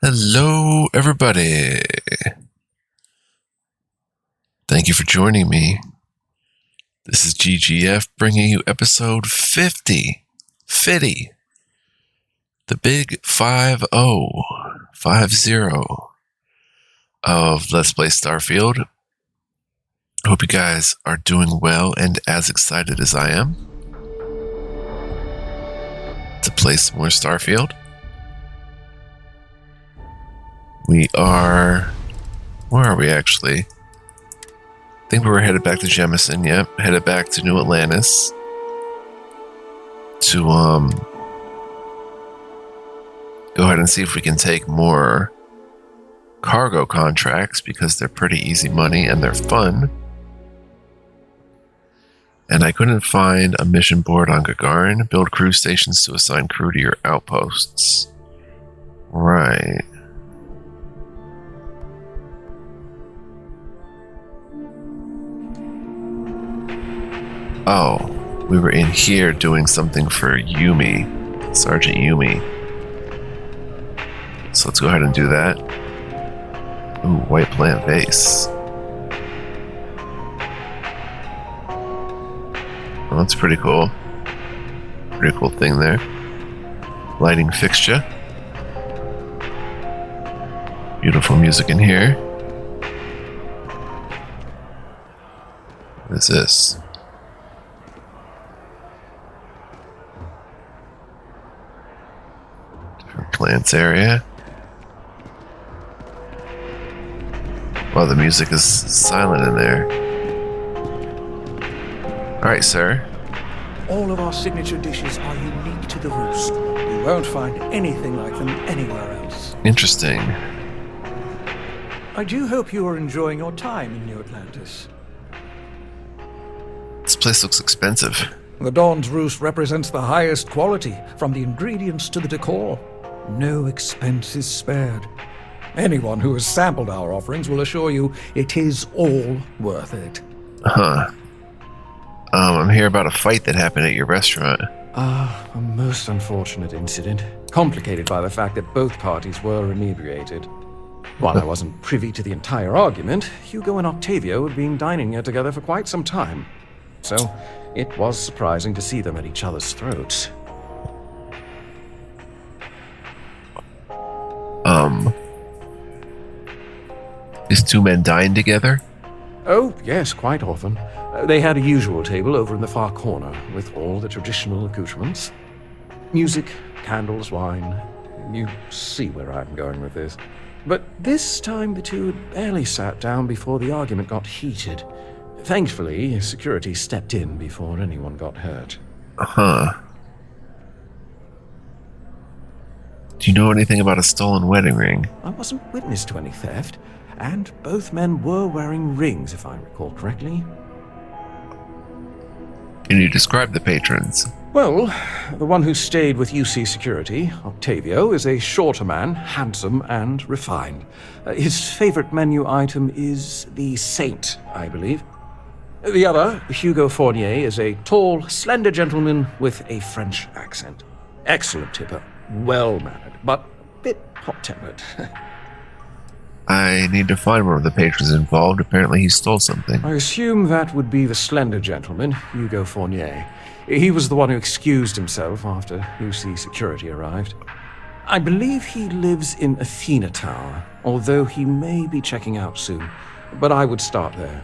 Hello, everybody. Thank you for joining me. This is GGF bringing you episode 50. The big 50 of Let's Play Starfield. I hope you guys are doing well and as excited as I am to play some more Starfield. Where are we actually? I think we were headed back to Jemison, yep. Headed back to New Atlantis to go ahead and see if we can take more cargo contracts because they're pretty easy money and they're fun. And I couldn't find a mission board on Gagarin. Build crew stations to assign crew to your outposts. Right. Oh, we were in here doing something for Yumi, Sergeant Yumi. So let's go ahead and do that. Ooh, white plant vase. Oh, that's pretty cool. Pretty cool thing there. Lighting fixture. Beautiful music in here. What is this? Plants area. Wow, the music is silent in there. Alright, sir. All of our signature dishes are unique to the Roost. You won't find anything like them anywhere else. Interesting. I do hope you are enjoying your time in New Atlantis. This place looks expensive. The Dawn's Roost represents the highest quality, from the ingredients to the decor. No expense is spared. Anyone who has sampled our offerings will assure you it is all worth it. Huh. I'm here about a fight that happened at your restaurant. A most unfortunate incident, complicated by the fact that both parties were inebriated. While I wasn't privy to the entire argument, Hugo and Octavio had been dining here together for quite some time. So, it was surprising to see them at each other's throats. These two men dined together? Oh, yes, quite often. They had a usual table over in the far corner, with all the traditional accoutrements. Music, candles, wine. You see where I'm going with this. But this time the two had barely sat down before the argument got heated. Thankfully, security stepped in before anyone got hurt. Huh. Do you know anything about a stolen wedding ring? I wasn't witness to any theft, and both men were wearing rings, if I recall correctly. Can you describe the patrons? Well, the one who stayed with UC Security, Octavio, is a shorter man, handsome and refined. His favorite menu item is the Saint, I believe. The other, Hugo Fournier, is a tall, slender gentleman with a French accent. Excellent tipper, well-mannered, but a bit hot-tempered. I need to find one of the patrons involved. Apparently he stole something. I assume that would be the slender gentleman, Hugo Fournier. He was the one who excused himself after UC Security arrived. I believe he lives in Athena Tower, although he may be checking out soon. But I would start there.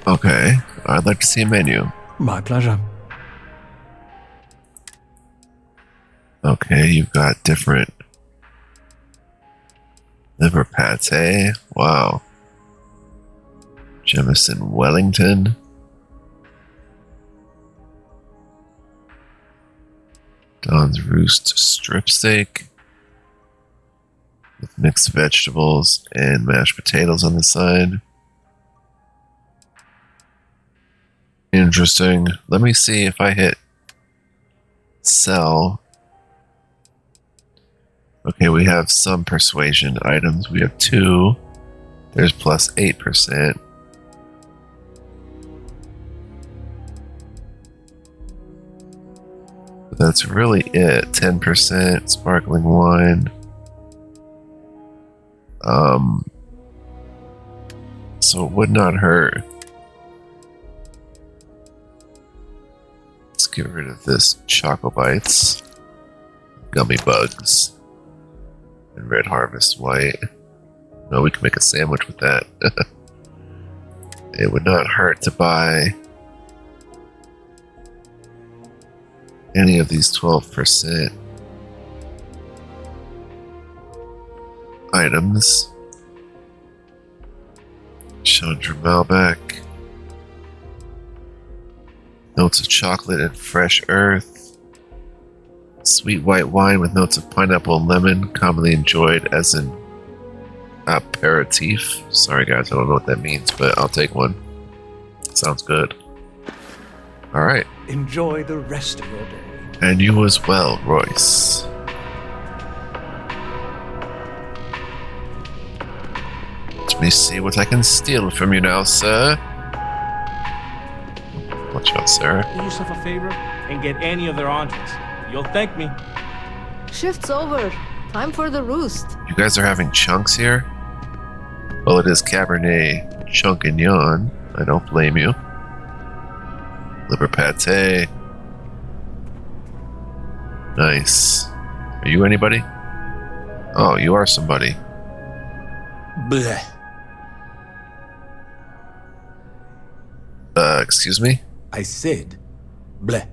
Okay, I'd like to see a menu. My pleasure. Okay, you've got different liver pate. Wow. Jemison Wellington. Don's Roost strip steak with mixed vegetables and mashed potatoes on the side. Interesting. Let me see if I hit sell. Okay, we have some persuasion items. We have 2. There's plus 8%. But that's really it. 10% sparkling wine. So it would not hurt. Let's get rid of this Choco Bites, Gummy Bugs, and Red Harvest White. No, we can make a sandwich with that. It would not hurt to buy any of these 12% items. Chandra Malbec. Notes of chocolate and fresh earth. Sweet white wine with notes of pineapple and lemon, commonly enjoyed as an aperitif. Sorry guys, I don't know what that means, but I'll take one. Sounds good. Alright. Enjoy the rest of your day. And you as well, Royce. Let me see what I can steal from you now, sir. Watch out, sir. Do yourself a favor and get any of their entrees. You'll thank me. Shift's over. Time for the roost. You guys are having chunks here? Well, it is Cabernet Chunkignon. I don't blame you. Liver pate. Nice. Are you anybody? Oh, you are somebody. Bleh. Excuse me? I said, bleh.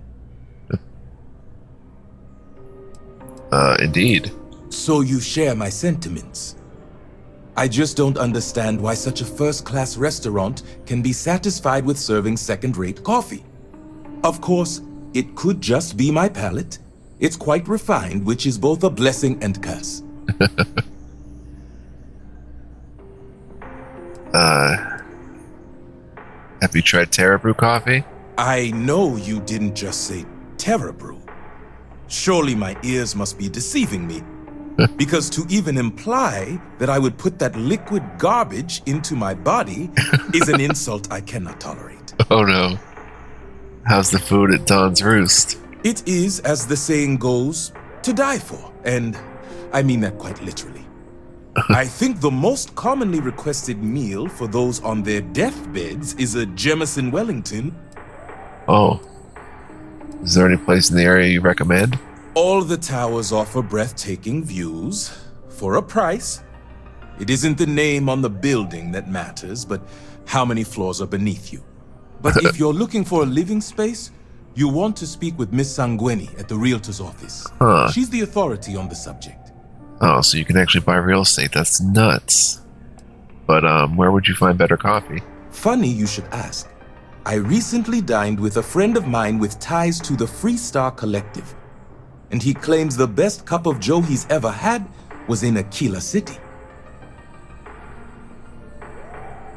Indeed. So you share my sentiments. I just don't understand why such a first-class restaurant can be satisfied with serving second-rate coffee. Of course, it could just be my palate. It's quite refined, which is both a blessing and curse. Have you tried Terra Brew coffee? I know you didn't just say Terra Brew. Surely my ears must be deceiving me. Because to even imply that I would put that liquid garbage into my body is an insult I cannot tolerate. Oh no. How's the food at Don's Roost? It is, as the saying goes, to die for. And I mean that quite literally. I think the most commonly requested meal for those on their deathbeds is a Jemison Wellington. Oh. Is there any place in the area you recommend? All the towers offer breathtaking views for a price. It isn't the name on the building that matters, but how many floors are beneath you. But if you're looking for a living space, you want to speak with Miss Sanguini at the realtor's office. Huh. She's the authority on the subject. Oh, so you can actually buy real estate. That's nuts. But where would you find better coffee? Funny you should ask. I recently dined with a friend of mine with ties to the Freestar Collective. And he claims the best cup of joe he's ever had was in Aquila City.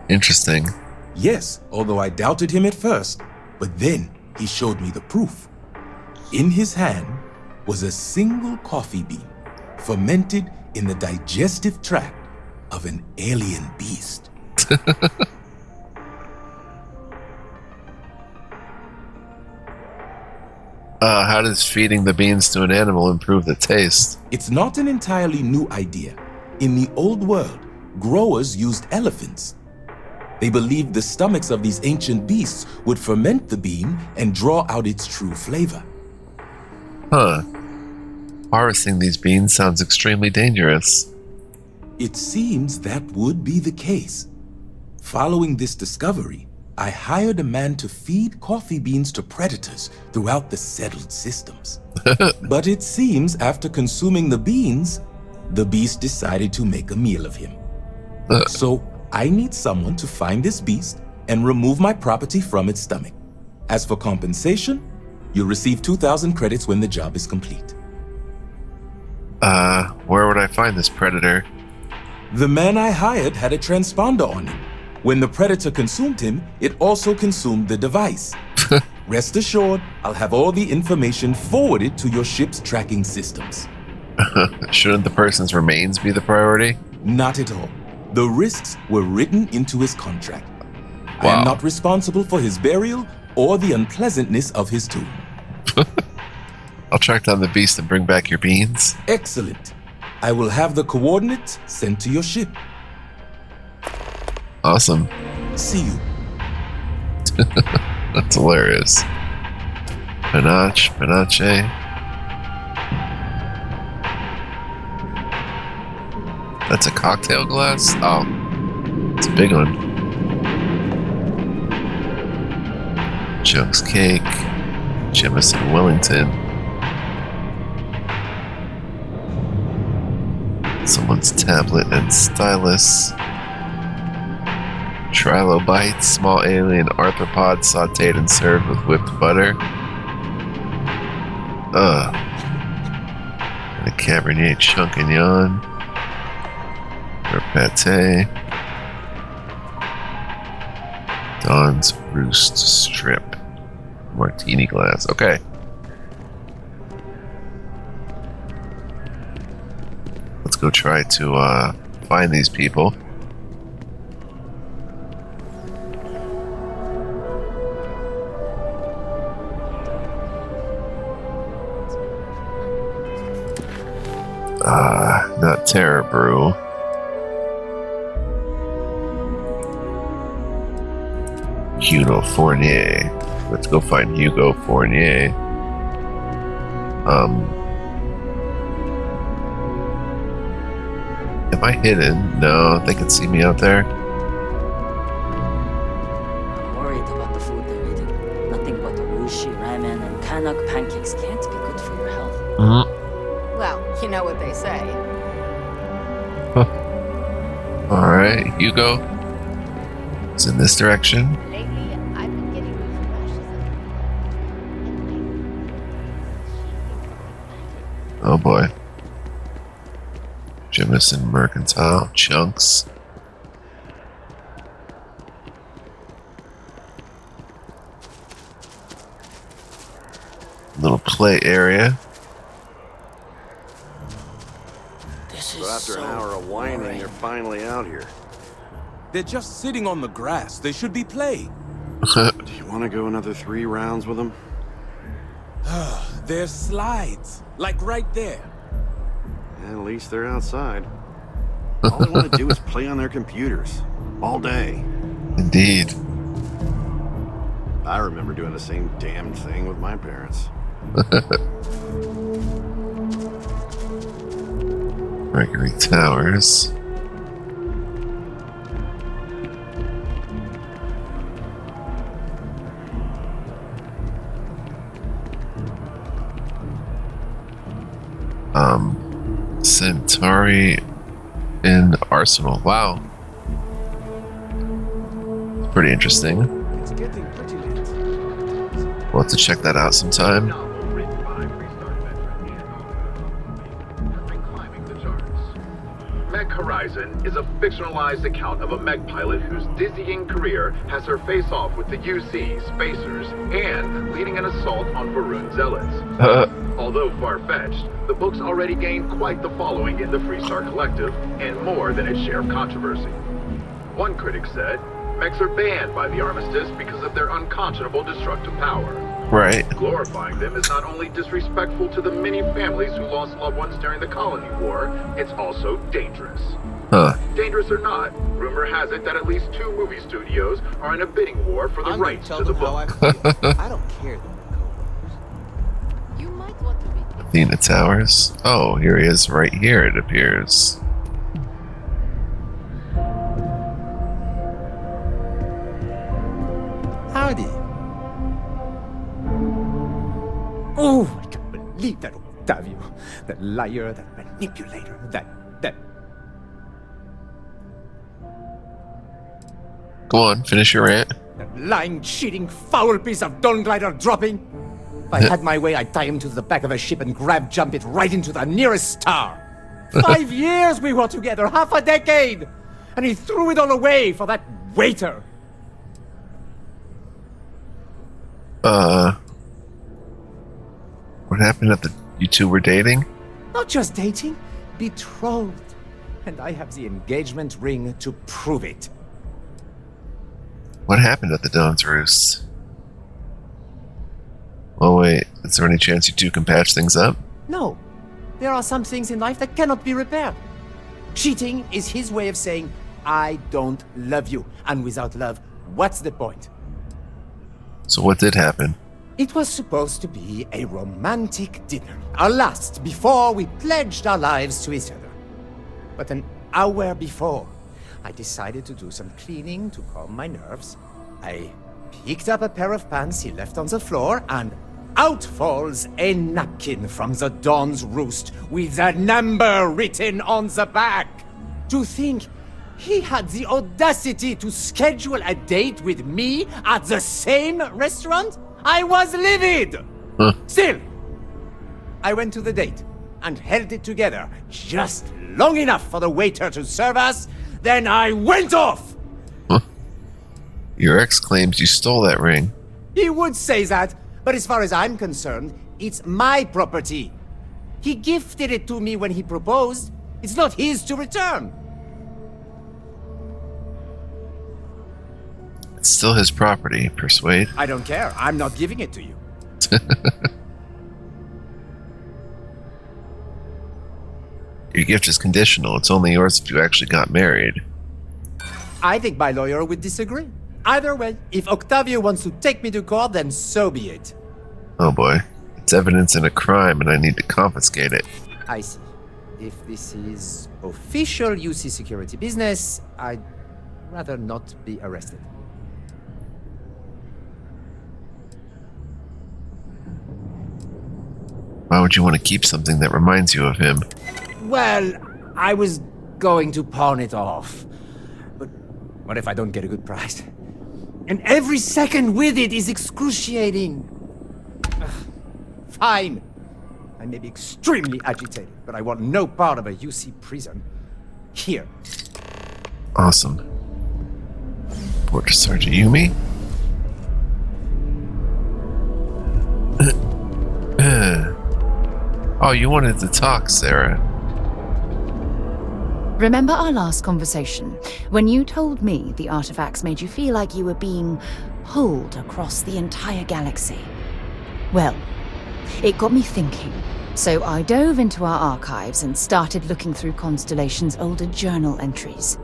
Interesting. Yes, although I doubted him at first, but then he showed me the proof. In his hand was a single coffee bean, fermented in the digestive tract of an alien beast. How does feeding the beans to an animal improve the taste? It's not an entirely new idea. In the old world, growers used elephants. They believed the stomachs of these ancient beasts would ferment the bean and draw out its true flavor. Huh. Harvesting these beans sounds extremely dangerous. It seems that would be the case. Following this discovery, I hired a man to feed coffee beans to predators throughout the settled systems. But it seems after consuming the beans, the beast decided to make a meal of him. So I need someone to find this beast and remove my property from its stomach. As for compensation, you'll receive 2,000 credits when the job is complete. Where would I find this predator? The man I hired had a transponder on him. When the predator consumed him, it also consumed the device. Rest assured, I'll have all the information forwarded to your ship's tracking systems. Shouldn't the person's remains be the priority? Not at all. The risks were written into his contract. I Wow. am not responsible for his burial or the unpleasantness of his tomb. I'll track down the beast and bring back your beans. Excellent. I will have the coordinates sent to your ship. Awesome. See you. That's hilarious. Panache. That's a cocktail glass? Oh, it's a big one. Chunks cake. Jemison Wellington. Someone's tablet and stylus. Trilobites, small alien arthropod sauteed and served with whipped butter. And a Cabernet Champignon. Or pate. Dawn's Roost Strip. Martini glass. Okay. Let's go try to find these people. Not Terror Brew. Hugo Fournier. Let's go find Hugo Fournier. Am I hidden? No, they can see me out there. I'm worried about the food they're eating. Nothing but rushi, ramen, and kanak pancakes can't be good for your health. Well, you know what they say. Alright, Hugo. It's in this direction. Lately, I've been getting these flashes of. Oh boy. Jemison Mercantile. Chunks. Little play area. This is So after an hour of whining, you're finally out here. They're just sitting on the grass. They should be playing. Do you want to go another 3 rounds with them? There's slides, like right there. At least they're outside. All they want to do is play on their computers. All day. Indeed. I remember doing the same damn thing with my parents. Mercury Towers. Centauri and Arsenal. Wow. Pretty interesting. It's getting pretty late. We'll have to check that out sometime. Mech Horizon is a fictionalized account of a mech pilot whose dizzying career has her face off with the UC, Spacers, and leading an assault on Varun Zealots. Although far-fetched, the book's already gained quite the following in the Freestar Collective, and more than its share of controversy. One critic said, mechs are banned by the Armistice because of their unconscionable destructive power. Right. Glorifying them is not only disrespectful to the many families who lost loved ones during the Colony War, it's also dangerous. Huh. Dangerous or not, rumor has it that at least 2 movie studios are in a bidding war for the rights to the book. I don't care. You might want to read. Athena Towers. Oh, here he is right here, it appears. Howdy. Oh, I can't believe that Octavio. That liar, that manipulator, that... Go on, finish your rant. That lying, cheating, foul piece of Dawn Glider dropping. If I had my way, I'd tie him to the back of a ship and jump it right into the nearest star. 5 years we were together, half a decade! And he threw it all away for that waiter. What happened at the... You two were dating? Not just dating, betrothed. And I have the engagement ring to prove it. What happened at the Dawn's Roost? Oh wait, is there any chance you two can patch things up? No. There are some things in life that cannot be repaired. Cheating is his way of saying, I don't love you. And without love, what's the point? So what did happen? It was supposed to be a romantic dinner. Our last, before we pledged our lives to each other. But an hour before, I decided to do some cleaning to calm my nerves. I picked up a pair of pants he left on the floor, and out falls a napkin from the Dawn's Roost with a number written on the back. To think he had the audacity to schedule a date with me at the same restaurant? I was livid! Still, I went to the date and held it together just long enough for the waiter to serve us, then I went off! Your ex claims you stole that ring. He would say that, but as far as I'm concerned, it's my property. He gifted it to me when he proposed. It's not his to return. It's still his property, Persuade. I don't care. I'm not giving it to you. Your gift is conditional. It's only yours if you actually got married. I think my lawyer would disagree. Either way, if Octavio wants to take me to court, then so be it. Oh boy. It's evidence in a crime and I need to confiscate it. I see. If this is official UC security business, I'd rather not be arrested. Why would you want to keep something that reminds you of him? Well, I was going to pawn it off. But what if I don't get a good price? And every second with it is excruciating. Ugh. Fine. I may be extremely agitated, but I want no part of a UC prison. Here. Awesome. Report to Sergeant Yumi. Oh, you wanted to talk, Sarah. Remember our last conversation, when you told me the artifacts made you feel like you were being pulled across the entire galaxy? Well, it got me thinking, so I dove into our archives and started looking through Constellation's older journal entries.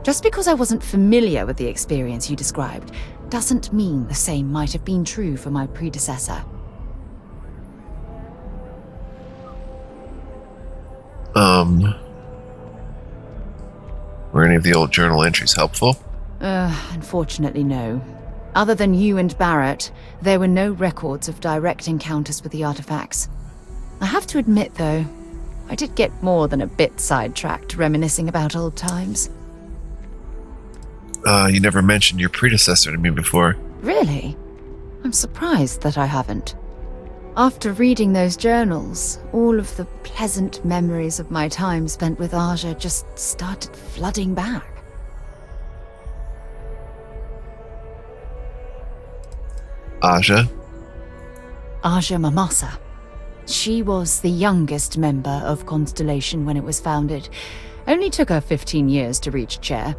Just because I wasn't familiar with the experience you described, doesn't mean the same might have been true for my predecessor. Were any of the old journal entries helpful? Unfortunately no. Other than you and Barrett, there were no records of direct encounters with the artifacts. I have to admit, though, I did get more than a bit sidetracked reminiscing about old times. You never mentioned your predecessor to me before. Really? I'm surprised that I haven't. After reading those journals, all of the pleasant memories of my time spent with Aja just started flooding back. Aja? Aja Mamasa. She was the youngest member of Constellation when it was founded. Only took her 15 years to reach chair.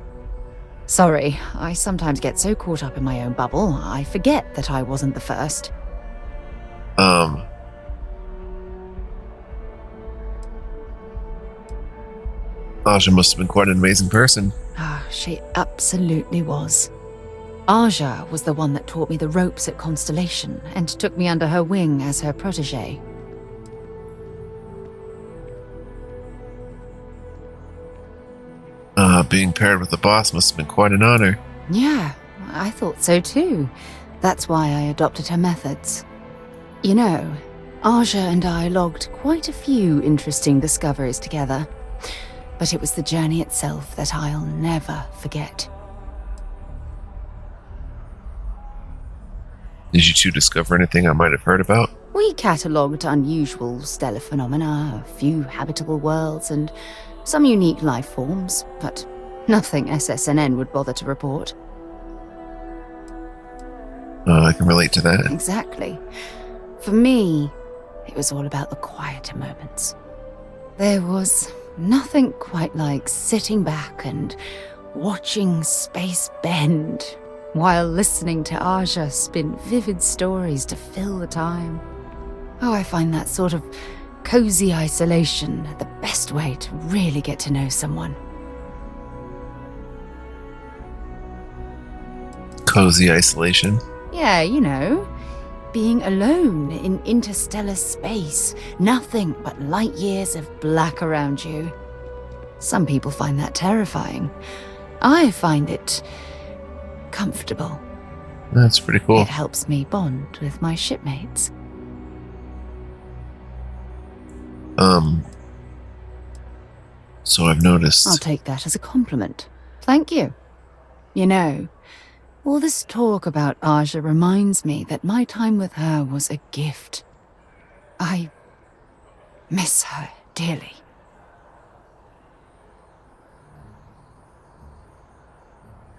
Sorry, I sometimes get so caught up in my own bubble, I forget that I wasn't the first. Aja must have been quite an amazing person. She absolutely was. Aja was the one that taught me the ropes at Constellation and took me under her wing as her protege. Being paired with the boss must have been quite an honor. Yeah, I thought so too. That's why I adopted her methods. You know, Aja and I logged quite a few interesting discoveries together. But it was the journey itself that I'll never forget. Did you two discover anything I might have heard about? We catalogued unusual stellar phenomena, a few habitable worlds, and some unique life forms, but nothing SSNN would bother to report. I can relate to that. Exactly. For me, it was all about the quieter moments. There was nothing quite like sitting back and watching space bend while listening to Aja spin vivid stories to fill the time. Oh, I find that sort of cozy isolation the best way to really get to know someone? Cozy isolation? Yeah, you know, being alone in interstellar space, nothing but light years of black around you. Some people find that terrifying. I find it comfortable. That's pretty cool. It helps me bond with my shipmates. So I've noticed. I'll take that as a compliment. Thank you. You know, all this talk about Aja reminds me that my time with her was a gift. I miss her dearly.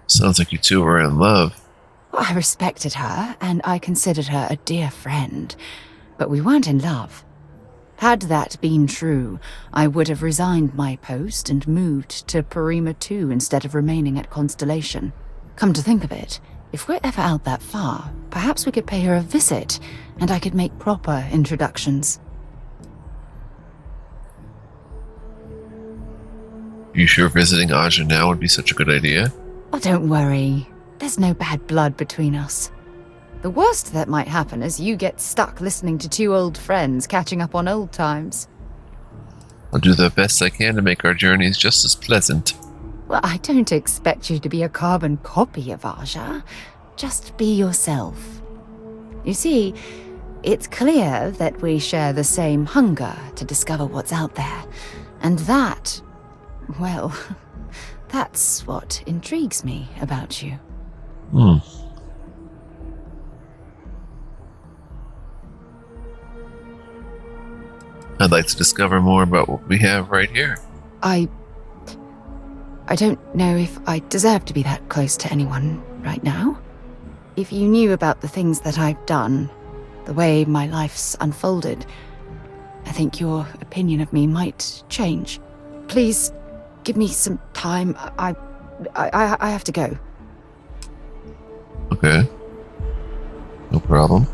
Sounds like you two were in love. I respected her, and I considered her a dear friend, but we weren't in love. Had that been true, I would have resigned my post and moved to Parima 2 instead of remaining at Constellation. Come to think of it, if we're ever out that far, perhaps we could pay her a visit, and I could make proper introductions. You sure visiting Aja now would be such a good idea? Oh, don't worry. There's no bad blood between us. The worst that might happen is you get stuck listening to two old friends catching up on old times. I'll do the best I can to make our journeys just as pleasant. Well, I don't expect you to be a carbon copy of Aja. Just be yourself. You see, it's clear that we share the same hunger to discover what's out there. And that, well, that's what intrigues me about you. I'd like to discover more about what we have right here. I don't know if I deserve to be that close to anyone right now. If you knew about the things that I've done, the way my life's unfolded, I think your opinion of me might change. Please, give me some time. I have to go. Okay. No problem.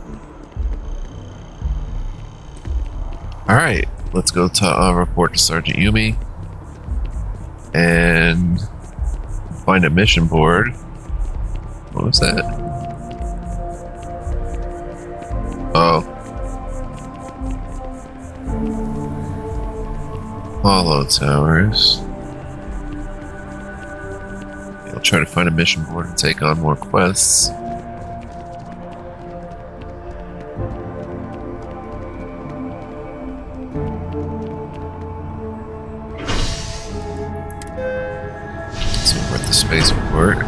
Alright, let's go to report to Sergeant Yumi. And find a mission board. What was that? Oh. Hollow Towers. I'll try to find a mission board and take on more quests. So we're at the spaceport.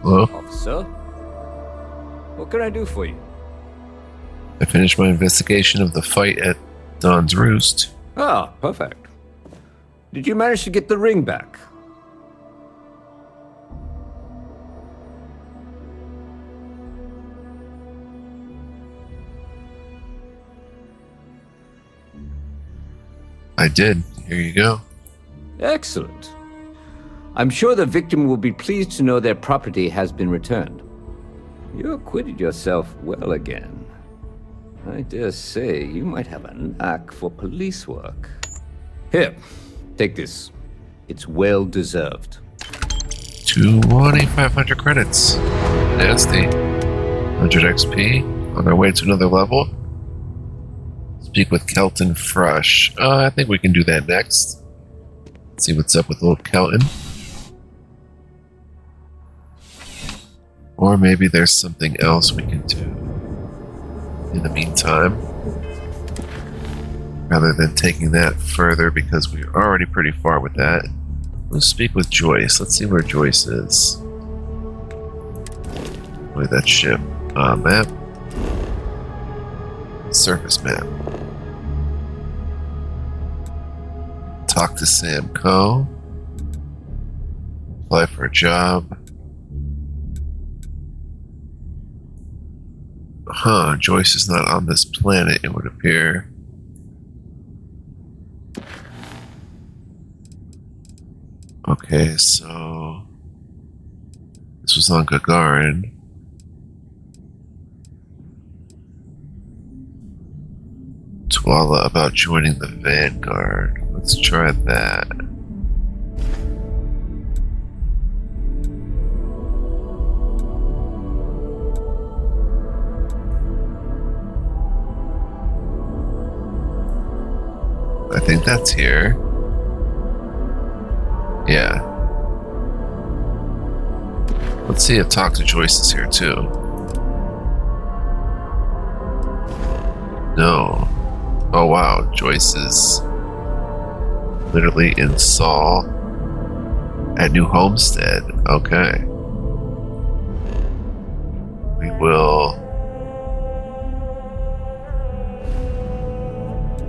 Hello? Officer? What can I do for you? I finished my investigation of the fight at Dawn's Roost. Ah, perfect. Did you manage to get the ring back? I did. Here you go. Excellent. I'm sure the victim will be pleased to know their property has been returned. You acquitted yourself well again. I dare say you might have a knack for police work. Here, take this. It's well deserved. 2,500 credits. Nasty. 100 XP. On our way to another level. Speak with Kelton Fresh. I think we can do that next. See what's up with old Kelton. Or maybe there's something else we can do in the meantime, rather than taking that further, because we're already pretty far with that. Let's speak with Joyce. Let's see where Joyce is. Wait, that ship. Map. Surface map. Talk to Sam Coe. Apply for a job. Huh, Joyce is not on this planet, it would appear. Okay, so this was on Gagarin. Twala about joining the Vanguard. Let's try that. I think that's here. Yeah. Let's see if Talk to Joyce is here too. No. Oh wow, Joyce is literally in Saul at New Homestead. Okay. We will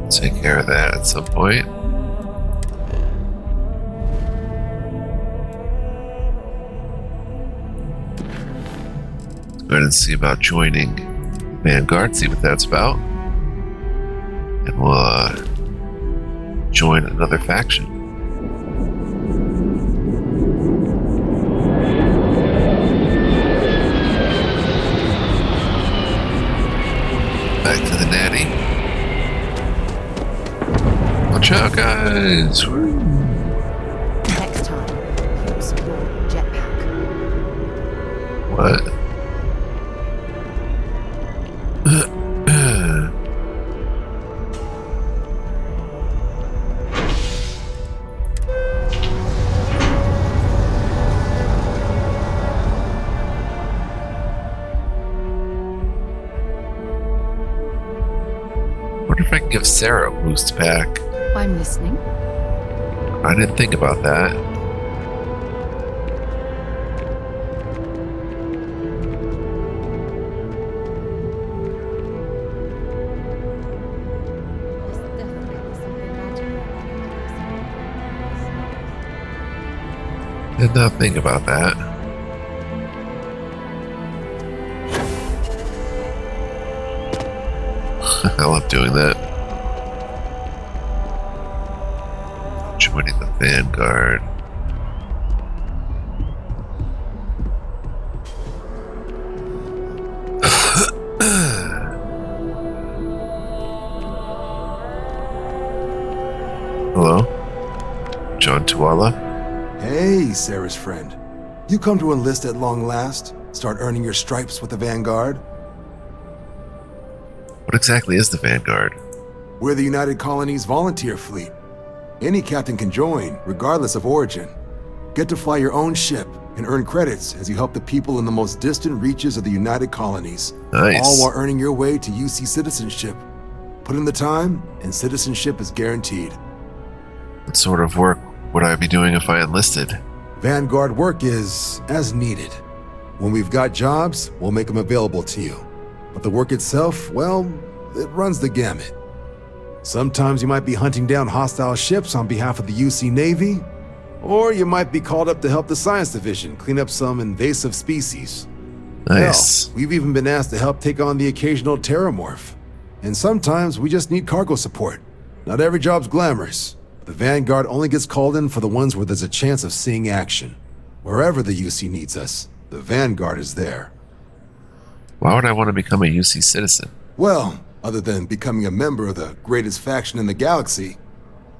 take care of that at some point. Let's go ahead and see about joining Vanguard, see what that's about. And we'll join another faction. Back to the natty. Watch out, guys! Next time, use your jetpack. What? Wonder if I can give Sarah a boost pack. I'm listening. I didn't think about that. Did not think about that. I love doing that. Joining the Vanguard. Hello? John Tuala? Hey, Sarah's friend. You come to enlist at long last? Start earning your stripes with the Vanguard? What exactly is the Vanguard? We're the United Colonies volunteer fleet. Any captain can join, regardless of origin. Get to fly your own ship and earn credits as you help the people in the most distant reaches of the United Colonies. Nice. All while earning your way to UC citizenship. Put in the time, and citizenship is guaranteed. What sort of work would I be doing if I enlisted? Vanguard work is as needed. When we've got jobs, we'll make them available to you. But the work itself, well, it runs the gamut. Sometimes you might be hunting down hostile ships on behalf of the UC Navy, or you might be called up to help the Science Division clean up some invasive species. Nice. Hell, we've even been asked to help take on the occasional terramorph. And sometimes we just need cargo support. Not every job's glamorous. The Vanguard only gets called in for the ones where there's a chance of seeing action. Wherever the UC needs us, the Vanguard is there. Why would I want to become a UC citizen? Well, other than becoming a member of the greatest faction in the galaxy,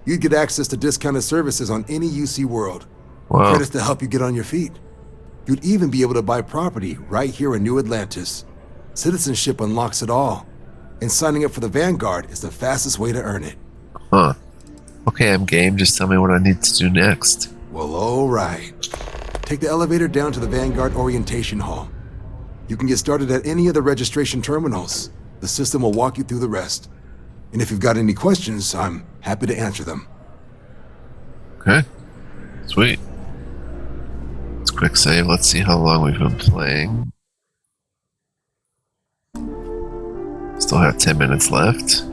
you'd get access to discounted services on any UC world. Wow. Credits to help you get on your feet. You'd even be able to buy property right here in New Atlantis. Citizenship unlocks it all, and signing up for the Vanguard is the fastest way to earn it. Huh. Okay, I'm game. Just tell me what I need to do next. Well, all right. Take the elevator down to the Vanguard Orientation Hall. You can get started at any of the registration terminals. The system will walk you through the rest. And if you've got any questions, I'm happy to answer them. Okay. Sweet. Let's quick save. Let's see how long we've been playing. Still have 10 minutes left.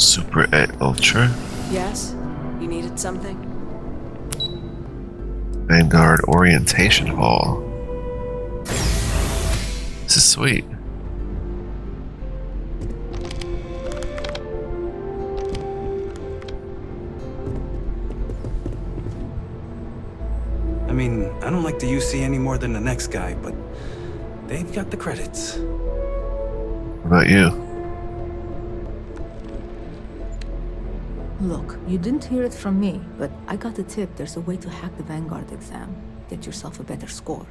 Super et Ultra. Yes? You needed something? Vanguard Orientation Hall. This is sweet. I mean, I don't like the UC any more than the next guy, but they've got the credits. What about you? Look, you didn't hear it from me, but I got a tip there's a way to hack the Vanguard exam. Get yourself a better score.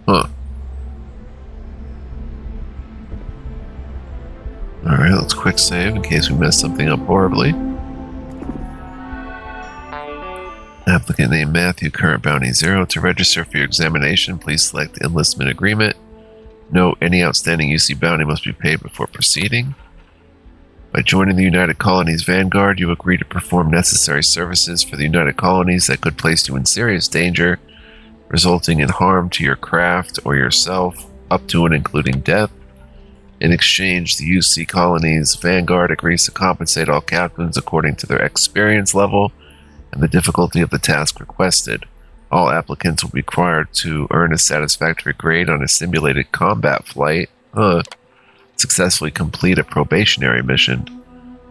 Huh. Alright, let's quick save in case we mess something up horribly. Applicant name Matthew, current bounty 0. To register for your examination, please select the enlistment agreement. Note, any outstanding UC bounty must be paid before proceeding. By joining the United Colonies Vanguard, you agree to perform necessary services for the United Colonies that could place you in serious danger, resulting in harm to your craft or yourself, up to and including death. In exchange, the UC Colonies Vanguard agrees to compensate all captains according to their experience level and the difficulty of the task requested. All applicants will be required to earn a satisfactory grade on a simulated combat flight. Successfully complete a probationary mission.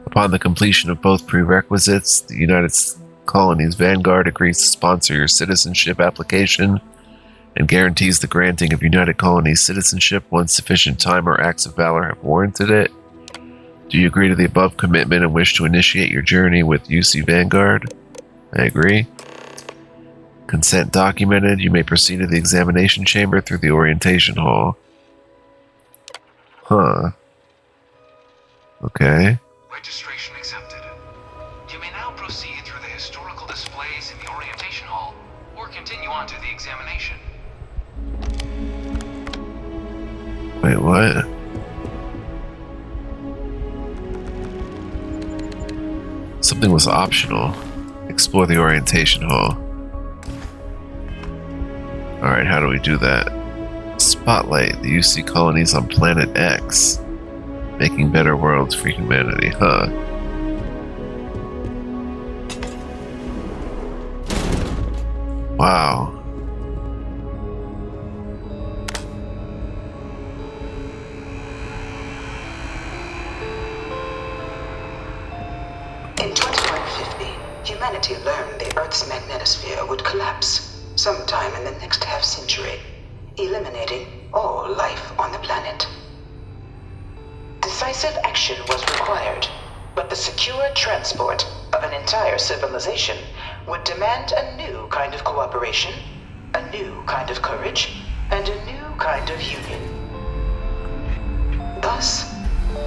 Upon the completion of both prerequisites, the United Colonies Vanguard agrees to sponsor your citizenship application and guarantees the granting of United Colonies citizenship once sufficient time or acts of valor have warranted it. Do you agree to the above commitment and wish to initiate your journey with UC Vanguard? I agree. Consent documented. You may proceed to the examination chamber through the orientation hall. Huh. Okay. Registration accepted. You may now proceed through the historical displays in the orientation hall, or continue on to the examination. Wait, what? Something was optional. Explore the orientation hall. Alright, how do we do that? Spotlight the UC colonies on Planet X. Making better worlds for humanity, huh? Wow. In 2150, humanity learned the Earth's magnetosphere would collapse sometime in the next half-century, eliminating all life on the planet. Decisive action was required, but the secure transport of an entire civilization would demand a new kind of cooperation, a new kind of courage, and a new kind of union. Thus,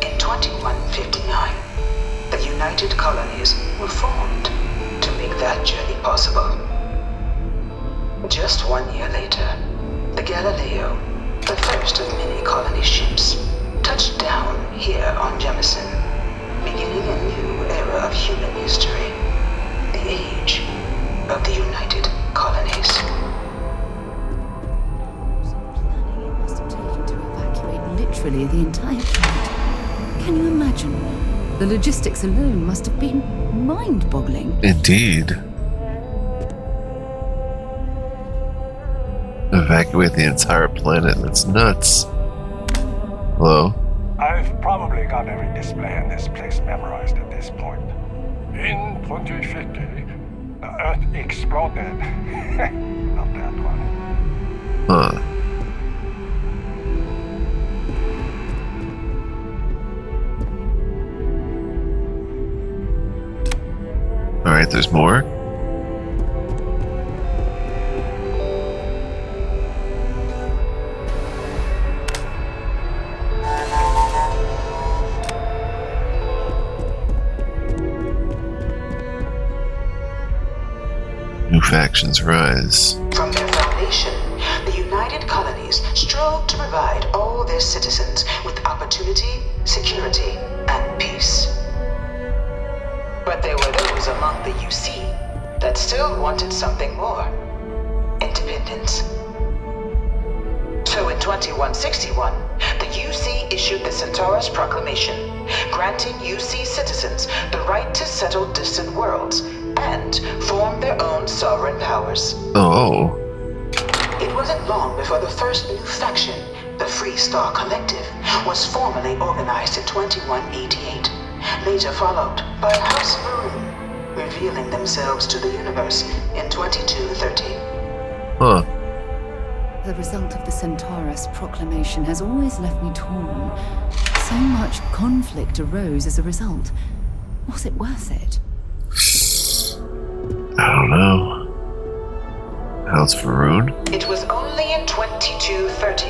in 2159, the United Colonies were formed to make that journey possible. Just 1 year later, the Galileo, the first of many colony ships, touched down here on Jemison, beginning a new era of human history, the age of the United Colonies. Planning it must have taken to evacuate literally the entire planet. Can you imagine? The logistics alone must have been mind-boggling. Indeed. Evacuate the entire planet. That's nuts. Hello? I've probably got every display in this place memorized at this point. In 2050, the Earth exploded. Not that one. Huh. Alright, there's more. New factions rise. From their foundation, the United Colonies strove to provide all their citizens with opportunity, security, and peace. But there were those among the UC that still wanted something more. Independence. So in 2161, the UC issued the Centaurus Proclamation, granting UC citizens the right to settle distant worlds and form their own sovereign powers. Oh. It wasn't long before the first new faction, the Free Star Collective, was formally organized in 2188, later followed by House Varun, revealing themselves to the universe in 2230. Huh. The result of the Centaurus Proclamation has always left me torn. So much conflict arose as a result. Was it worth it? I don't know. House Varun? It was only in 2230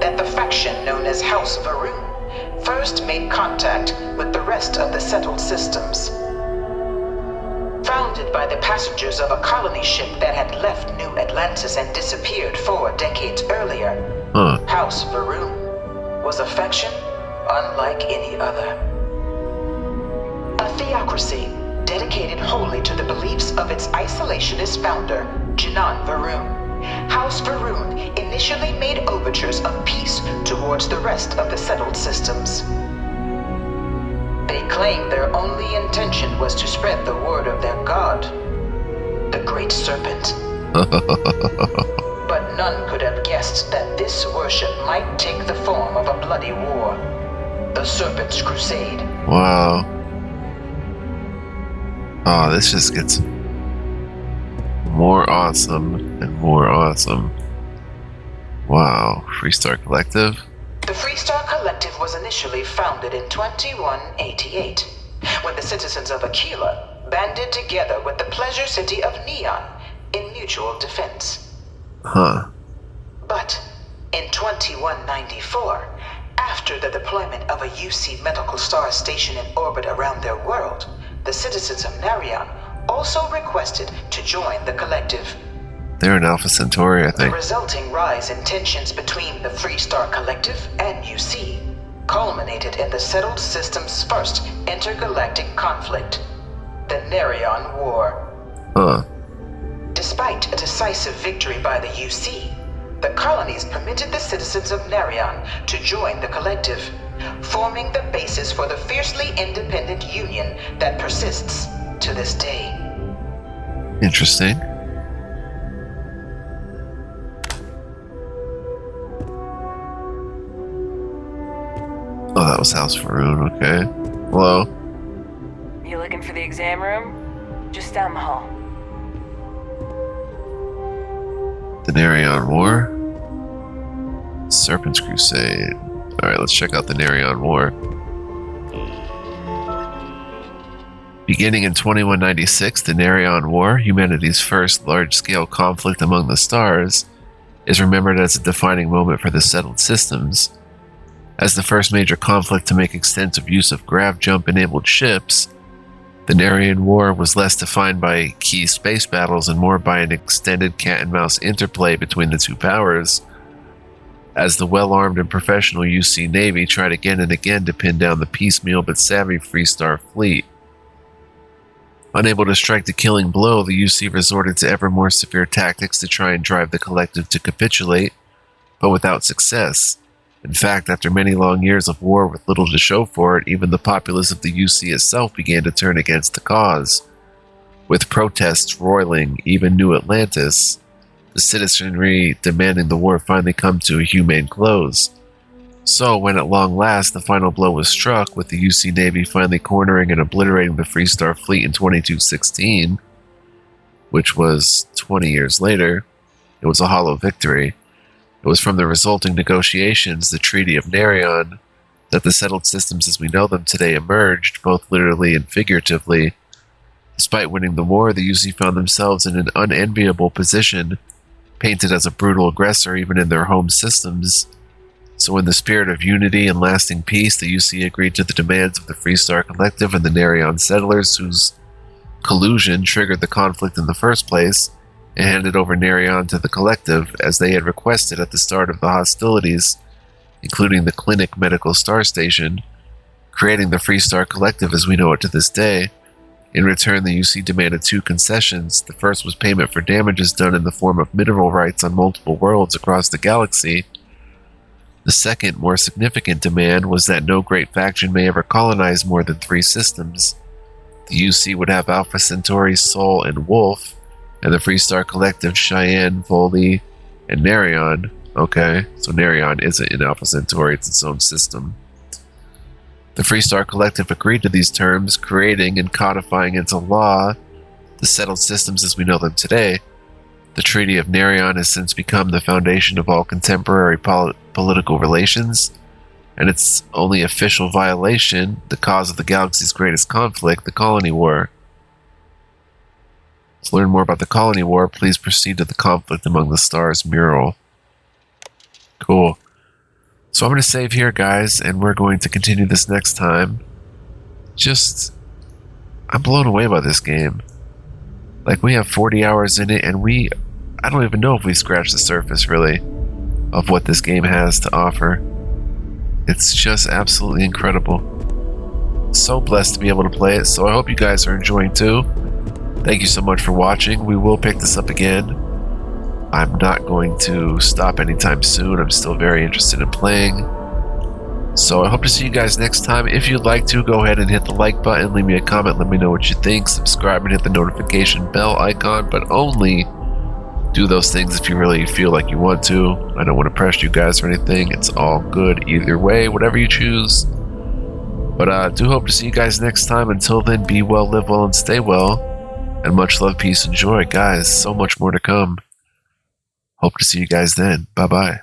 that the faction known as House Varun first made contact with the rest of the settled systems. Founded by the passengers of a colony ship that had left New Atlantis and disappeared 4 decades earlier, House Varun was a faction unlike any other. A theocracy dedicated wholly to the beliefs of its isolationist founder, Janan Varun. House Varun initially made overtures of peace towards the rest of the settled systems. They claimed their only intention was to spread the word of their god, the Great Serpent. But none could have guessed that this worship might take the form of a bloody war, the Serpent's Crusade. Wow. Oh, this just gets more awesome and more awesome. Wow. Free Star Collective? The Free Star Collective was initially founded in 2188, when the citizens of Aquila banded together with the pleasure city of Neon in mutual defense. Huh. But in 2194, after the deployment of a UC medical star station in orbit around their world, the citizens of Narion also requested to join the collective. They're an Alpha Centauri, I The think. resulting rise in tensions between the Free Star Collective and UC culminated in the settled system's first intergalactic conflict, the Narion War. Huh. Despite a decisive victory by the UC, the colonies permitted the citizens of Narion to join the collective, forming the basis for the fiercely independent union that persists to this day. Interesting. Oh, that was House Varun, okay. Hello? You looking for the exam room? Just down the hall. The Narion War? Serpent's Crusade. Alright, let's check out the Narion War. Beginning in 2196, the Narion War, humanity's first large-scale conflict among the stars, is remembered as a defining moment for the settled systems. As the first major conflict to make extensive use of grav-jump-enabled ships, the Narion War was less defined by key space battles and more by an extended cat-and-mouse interplay between the two powers, as the well-armed and professional UC Navy tried again and again to pin down the piecemeal but savvy Free Star fleet. Unable to strike the killing blow, the UC resorted to ever more severe tactics to try and drive the collective to capitulate, but without success. In fact, after many long years of war with little to show for it, even the populace of the UC itself began to turn against the cause. With protests roiling even New Atlantis, the citizenry demanding the war finally come to a humane close. So, when at long last the final blow was struck, with the UC Navy finally cornering and obliterating the Free Star fleet in 2216, which was 20 years later, it was a hollow victory. It was from the resulting negotiations, the Treaty of Narion, that the settled systems as we know them today emerged, both literally and figuratively. Despite winning the war, the UC found themselves in an unenviable position, painted as a brutal aggressor even in their home systems. So in the spirit of unity and lasting peace, the UC agreed to the demands of the Free Star Collective and the Narion settlers, whose collusion triggered the conflict in the first place, and handed over Narion to the Collective, as they had requested at the start of the hostilities, including the Clinic Medical Star Station, creating the Free Star Collective as we know it to this day, In return, the UC demanded 2 concessions. The first was payment for damages done in the form of mineral rights on multiple worlds across the galaxy. The second, more significant demand was that no great faction may ever colonize more than 3 systems. The UC would have Alpha Centauri, Sol, and Wolf, and the Freestar Collective Cheyenne, Voldy, and Nerion. Okay, so Nerion isn't in Alpha Centauri, it's its own system. The Freestar Collective agreed to these terms, creating and codifying into law the settled systems as we know them today. The Treaty of Nerion has since become the foundation of all contemporary political relations, and its only official violation, the cause of the galaxy's greatest conflict, the Colony War. To learn more about the Colony War, please proceed to the Conflict Among the Stars mural. Cool. So I'm going to save here, guys, and we're going to continue this next time. I'm blown away by this game. Like, we have 40 hours in it, and I don't even know if we scratched the surface, really, of what this game has to offer. It's just absolutely incredible. So blessed to be able to play it, so I hope you guys are enjoying too. Thank you so much for watching. We will pick this up again. I'm not going to stop anytime soon. I'm still very interested in playing. So I hope to see you guys next time. If you'd like to, go ahead and hit the like button, leave me a comment, let me know what you think, subscribe and hit the notification bell icon, but only do those things if you really feel like you want to. I don't want to pressure you guys or anything. It's all good either way, whatever you choose. But I do hope to see you guys next time. Until then, be well, live well, and stay well. And much love, peace, and joy. Guys, so much more to come. Hope to see you guys then. Bye-bye.